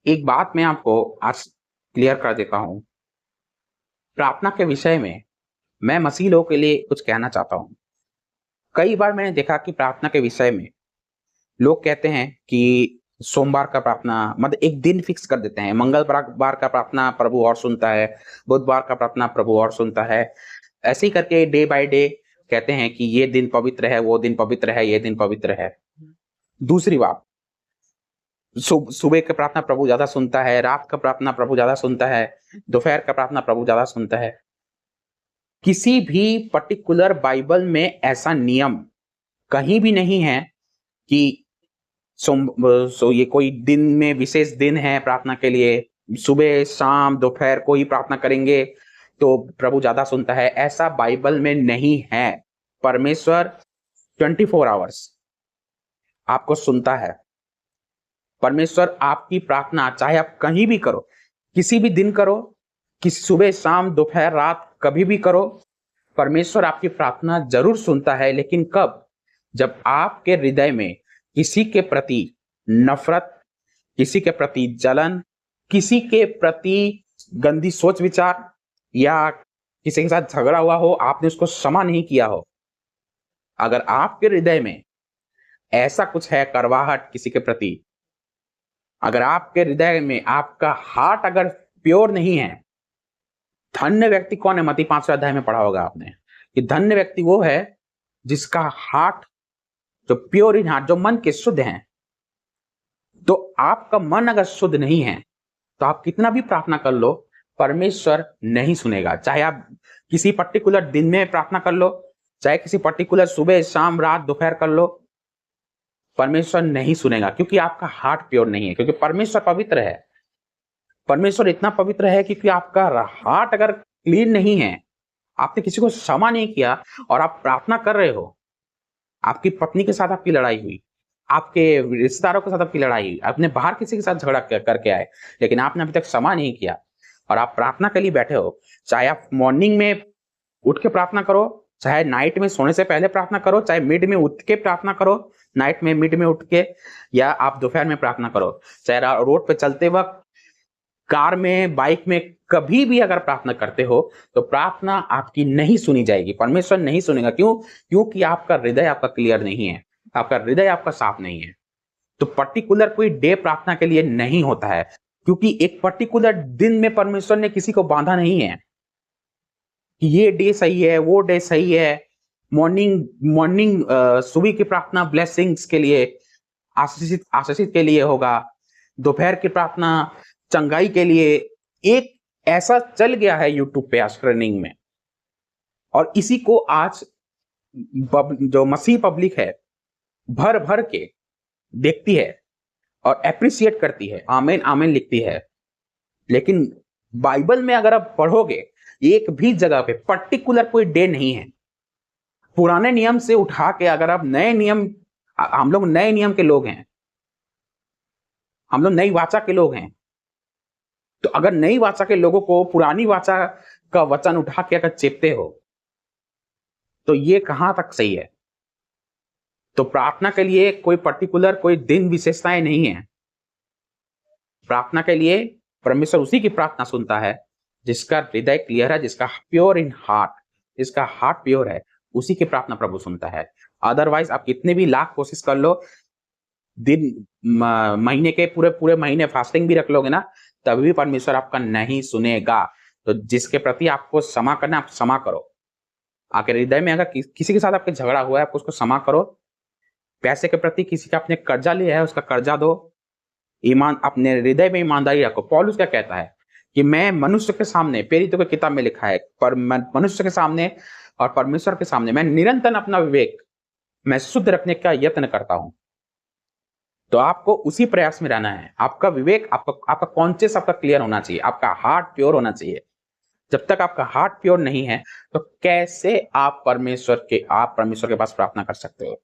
एक बात मैं आपको आज क्लियर कर देता हूँ। प्रार्थना के विषय में मैं मसीह लोगों के लिए कुछ कहना चाहता हूँ। कई बार मैंने देखा कि प्रार्थना के विषय में लोग कहते हैं कि सोमवार का प्रार्थना मतलब एक दिन फिक्स कर देते हैं। मंगलवार का प्रार्थना प्रभु और सुनता है, बुधवार का प्रार्थना प्रभु और सुनता है। ऐसे ही करके डे बाय डे कहते हैं कि ये दिन पवित्र है, वो दिन पवित्र है, ये दिन पवित्र है। दूसरी बात, सुबह का प्रार्थना प्रभु ज्यादा सुनता है, रात का प्रार्थना प्रभु ज्यादा सुनता है, दोपहर का प्रार्थना प्रभु ज्यादा सुनता है। किसी भी पर्टिकुलर बाइबल में ऐसा नियम कहीं भी नहीं है कि ये कोई दिन में विशेष दिन है प्रार्थना के लिए, सुबह शाम दोपहर को ही प्रार्थना करेंगे तो प्रभु ज्यादा सुनता है। ऐसा बाइबल में नहीं है। परमेश्वर 24 आवर्स आपको सुनता है। परमेश्वर आपकी प्रार्थना चाहे आप कहीं भी करो, किसी भी दिन करो, किसी सुबह शाम दोपहर रात कभी भी करो, परमेश्वर आपकी प्रार्थना जरूर सुनता है। लेकिन कब? जब आपके हृदय में किसी के प्रति नफरत, किसी के प्रति जलन, किसी के प्रति गंदी सोच विचार या किसी के साथ झगड़ा हुआ हो, आपने उसको क्षमा नहीं किया हो। अगर आपके हृदय में ऐसा कुछ है, कड़वाहट किसी के प्रति, अगर आपके हृदय में आपका हार्ट अगर प्योर नहीं है, धन्य व्यक्ति कौन है? मत्ती 5वें अध्याय में पढ़ा होगा आपने कि धन्य व्यक्ति वो है जिसका हार्ट जो प्योर इन हार्ट, जो मन के शुद्ध हैं। तो आपका मन अगर शुद्ध नहीं है तो आप कितना भी प्रार्थना कर लो, परमेश्वर नहीं सुनेगा। चाहे आप किसी पर्टिकुलर दिन में प्रार्थना कर लो, चाहे किसी पर्टिकुलर सुबह शाम रात दोपहर कर लो, परमेश्वर नहीं सुनेगा, क्योंकि आपका हार्ट प्योर नहीं है। क्योंकि परमेश्वर पवित्र है। परमेश्वर इतना पवित्र है क्योंकि आपका हार्ट अगर क्लीन नहीं है, आपने किसी को क्षमा नहीं किया और आप प्रार्थना कर रहे हो, आपकी पत्नी के साथ आपकी लड़ाई हुई, आपके रिश्तेदारों के साथ आपकी लड़ाई हुई, आपने बाहर किसी के साथ झगड़ा करके आए, लेकिन आपने अभी तक क्षमा नहीं किया और आप प्रार्थना के लिए बैठे हो। चाहे आप मॉर्निंग में उठ के प्रार्थना करो, चाहे नाइट में सोने से पहले प्रार्थना करो, चाहे मिड में उठ के प्रार्थना करो, नाइट में मिड में उठ के, या आप दोपहर में प्रार्थना करो, चाहे रोड पे चलते वक्त, कार में, बाइक में, कभी भी अगर प्रार्थना करते हो तो प्रार्थना आपकी नहीं सुनी जाएगी। परमेश्वर नहीं सुनेगा। क्यों? क्योंकि आपका हृदय आपका क्लियर नहीं है, आपका हृदय आपका साफ नहीं है। तो पर्टिकुलर कोई डे प्रार्थना के लिए नहीं होता है, क्योंकि एक पर्टिकुलर दिन में परमेश्वर ने किसी को बांधा नहीं है कि ये डे सही है, वो डे सही है। मॉर्निंग सुबह की प्रार्थना ब्लेसिंग्स के लिए, आशीषित के लिए होगा, दोपहर की प्रार्थना चंगाई के लिए। एक ऐसा चल गया है यूट्यूब पे आज ट्रेंडिंग में, और इसी को आज जो मसीह पब्लिक है भर भर के देखती है और एप्रिसिएट करती है, आमेन आमेन लिखती है। लेकिन बाइबल में अगर आप पढ़ोगे, एक भी जगह पे पर्टिकुलर कोई डे नहीं है। पुराने नियम से उठा के अगर आप नए नियम, हम लोग नए नियम के लोग हैं, हम लोग नई वाचा के लोग हैं, तो अगर नई वाचा के लोगों को पुरानी वाचा का वचन उठा के अगर चेपते हो तो ये कहां तक सही है? तो प्रार्थना के लिए कोई पर्टिकुलर कोई दिन विशेषताएं नहीं है। प्रार्थना के लिए परमेश्वर उसी की प्रार्थना सुनता है जिसका हृदय क्लियर है, जिसका प्योर इन हार्ट, जिसका हार्ट प्योर है, उसी की प्रार्थना प्रभु सुनता है। अदरवाइज आप कितने भी लाख कोशिश कर लो, दिन महीने के पूरे पूरे महीने फास्टिंग भी रख लोगे ना, तभी भी परमेश्वर आपका नहीं सुनेगा। तो जिसके प्रति आपको क्षमा करना, आप क्षमा करो। आपके हृदय में अगर किसी के साथ आपके झगड़ा हुआ है, आप उसको क्षमा करो। पैसे के प्रति किसी का आपने कर्जा लिया है, उसका कर्जा दो। ईमान, अपने हृदय में ईमानदारी रखो। पौलुस क्या कहता है कि मैं मनुष्य के सामने, प्रेरितों की किताब में लिखा है, पर मनुष्य के सामने और परमेश्वर के सामने मैं निरंतर अपना विवेक मैं शुद्ध रखने का यत्न करता हूं। तो आपको उसी प्रयास में रहना है। आपका विवेक, आपका कॉन्शियस आपका क्लियर होना चाहिए, आपका हार्ट प्योर होना चाहिए। जब तक आपका हार्ट प्योर नहीं है तो कैसे आप परमेश्वर के पास प्रार्थना कर सकते हो?